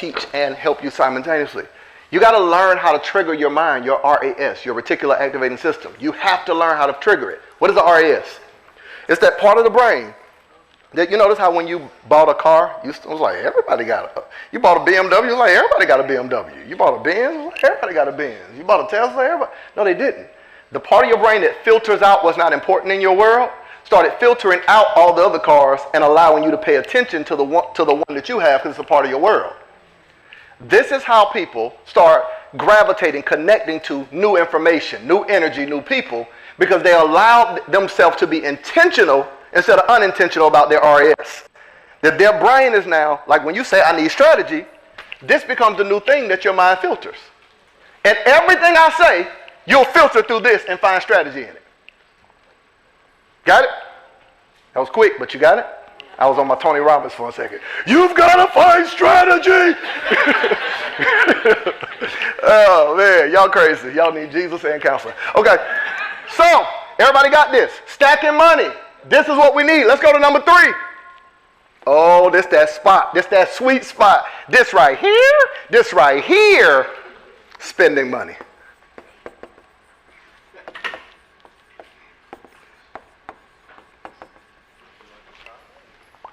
teach and help you simultaneously. You got to learn how to trigger your mind, your RAS, your reticular activating system. You have to learn how to trigger it. What is the RAS? It's that part of the brain that, you notice how when you bought a car, you was like, everybody got a, you bought a BMW, you like, everybody got a BMW. You bought a Benz, like, everybody got a Benz. You bought a Tesla, everybody. No, they didn't. The part of your brain that filters out what's not important in your world started filtering out all the other cars and allowing you to pay attention to the one that you have because it's a part of your world. This is how people start gravitating, connecting to new information, new energy, new people, because they allow themselves to be intentional instead of unintentional about their RAS. That their brain is now, like when you say, I need strategy, this becomes the new thing that your mind filters. And everything I say, you'll filter through this and find strategy in it. Got it? That was quick, but you got it? I was on my Tony Robbins for a second. You've got to find strategy. Oh, man, y'all crazy. Y'all need Jesus and counseling. Okay, so everybody got this. Stacking money. This is what we need. Let's go to number 3. Oh, this that spot. This that sweet spot. This right here, spending money.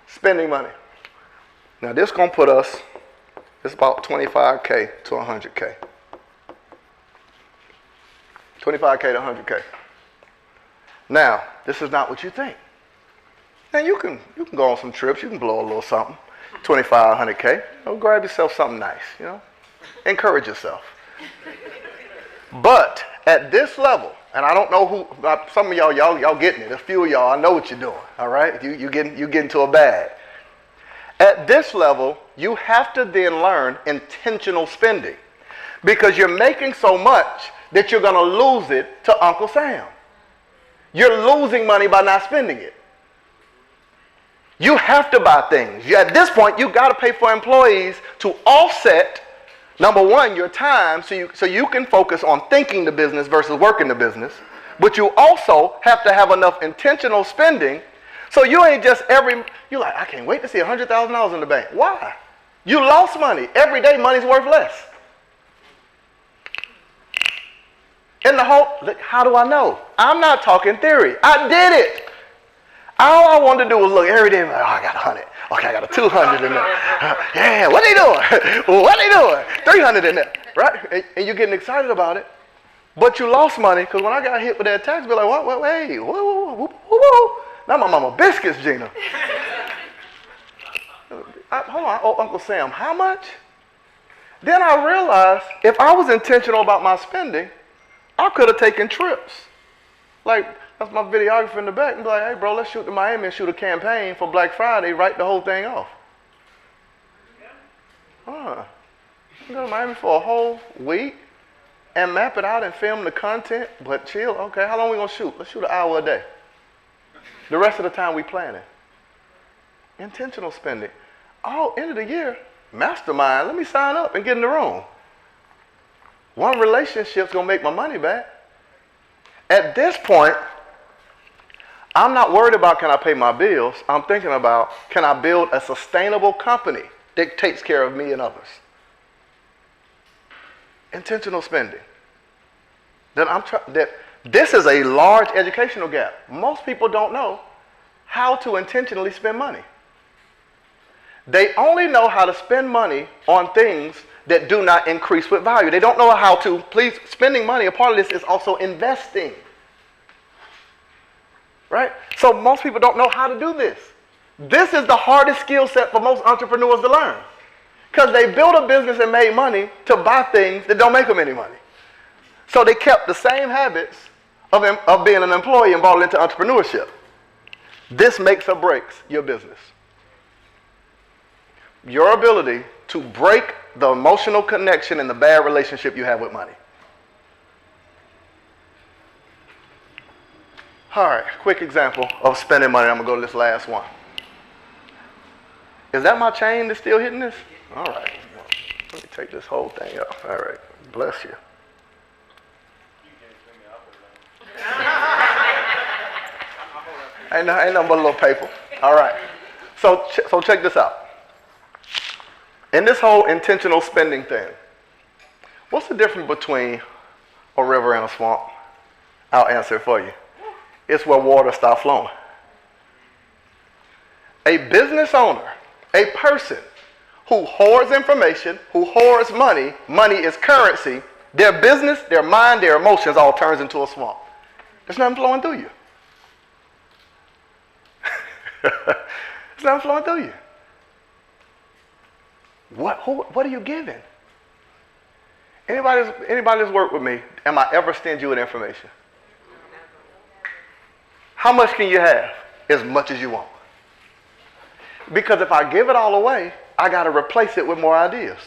Spending money. Now this gonna put us, it's about 25K to 100K. 25K to 100K. Now, this is not what you think. Now you can go on some trips, you can blow a little something. 25, 100K. Go grab yourself something nice, you know? Encourage yourself. But at this level, and I don't know who, some of y'all getting it. A few of y'all, I know what you're doing, all right? You get into a bag. At this level, you have to then learn intentional spending because you're making so much that you're going to lose it to Uncle Sam. You're losing money by not spending it. You have to buy things. At this point, you got to pay for employees to offset, number one, your time so you can focus on thinking the business versus working the business. But you also have to have enough intentional spending so you ain't just you're like, I can't wait to see $100,000 in the bank. Why? You lost money. Every day money's worth less. In the whole, how do I know? I'm not talking theory. I did it. All I wanted to do was look every day, like, oh, I got 100. Okay, I got a 200 in there. Yeah, what they doing? What they doing? 300 in there, right? And you're getting excited about it, but you lost money because when I got hit with that tax bill, like, what? Wait, whoa. Now my mama biscuits, Gina. Hold on, I owe Uncle Sam how much? Then I realized if I was intentional about my spending, I could have taken trips. Like, that's my videographer in the back and be like, hey, bro, let's shoot to Miami and shoot a campaign for Black Friday, write the whole thing off. You go to Miami for a whole week and map it out and film the content, but chill. Okay, how long we going to shoot? Let's shoot an hour a day. The rest of the time we planning. Intentional spending. Oh, end of the year, mastermind, let me sign up and get in the room. One relationship's going to make my money back. At this point, I'm not worried about can I pay my bills. I'm thinking about can I build a sustainable company that takes care of me and others. Intentional spending. This is a large educational gap. Most people don't know how to intentionally spend money. They only know how to spend money on things that do not increase with value. They don't know how to, spending money, a part of this is also investing. Right? So most people don't know how to do this. This is the hardest skill set for most entrepreneurs to learn. Because they built a business and made money to buy things that don't make them any money. So they kept the same habits of being an employee and brought into entrepreneurship. This makes or breaks your business. Your ability to break the emotional connection and the bad relationship you have with money. All right, quick example of spending money. I'm going to go to this last one. Is that my chain that's still hitting this? All right. Let me take this whole thing off. All right. Bless you. Ain't nothing but a little paper. All right. So check this out. In this whole intentional spending thing, what's the difference between a river and a swamp? I'll answer it for you. It's where water stops flowing. A business owner, a person who hoards information, who hoards money, money is currency, their business, their mind, their emotions all turns into a swamp. There's nothing flowing through you. There's nothing flowing through you. What are you giving? Anybody that's worked with me, am I ever stingy with information? How much can you have? As much as you want. Because if I give it all away, I got to replace it with more ideas.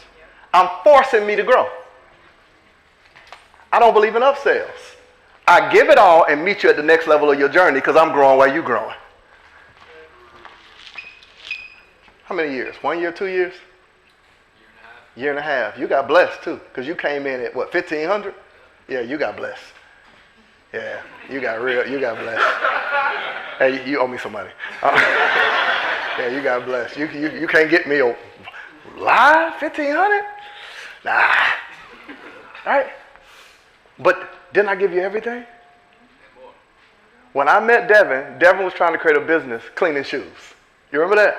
I'm forcing me to grow. I don't believe in upsells. I give it all and meet you at the next level of your journey because I'm growing while you're growing. How many years? 1 year, 2 years? Year and a half. You got blessed too because you came in at what, 1,500? Yeah, you got blessed. Yeah, you got blessed. Hey, you owe me some money. Yeah, you got blessed. You can't get me a live 1,500? Nah. All right. But didn't I give you everything? When I met Devin was trying to create a business cleaning shoes. You remember that?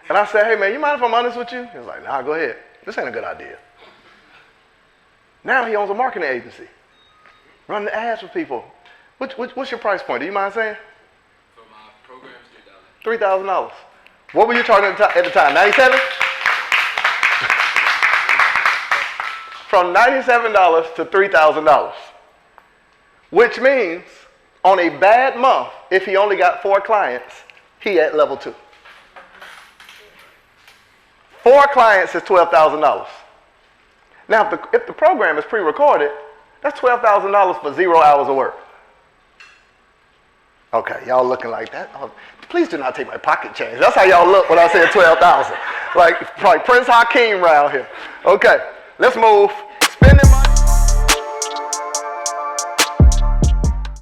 And I said, hey man, you mind if I'm honest with you? He was like, nah, go ahead. This ain't a good idea. Now he owns a marketing agency. Running the ads for people. What's your price point? Do you mind saying? For my program is $3,000. $3,000. What were you charging at the time? 97? From $97 to $3,000. Which means on a bad month, if he only got 4 clients, he at level 2. 4 clients is $12,000. Now, if the program is pre-recorded, that's $12,000 for 0 hours of work. Okay, y'all looking like that. Oh, please do not take my pocket change. That's how y'all look when I say 12,000. Like probably Prince Hakeem around here. Okay, let's move. Spending money.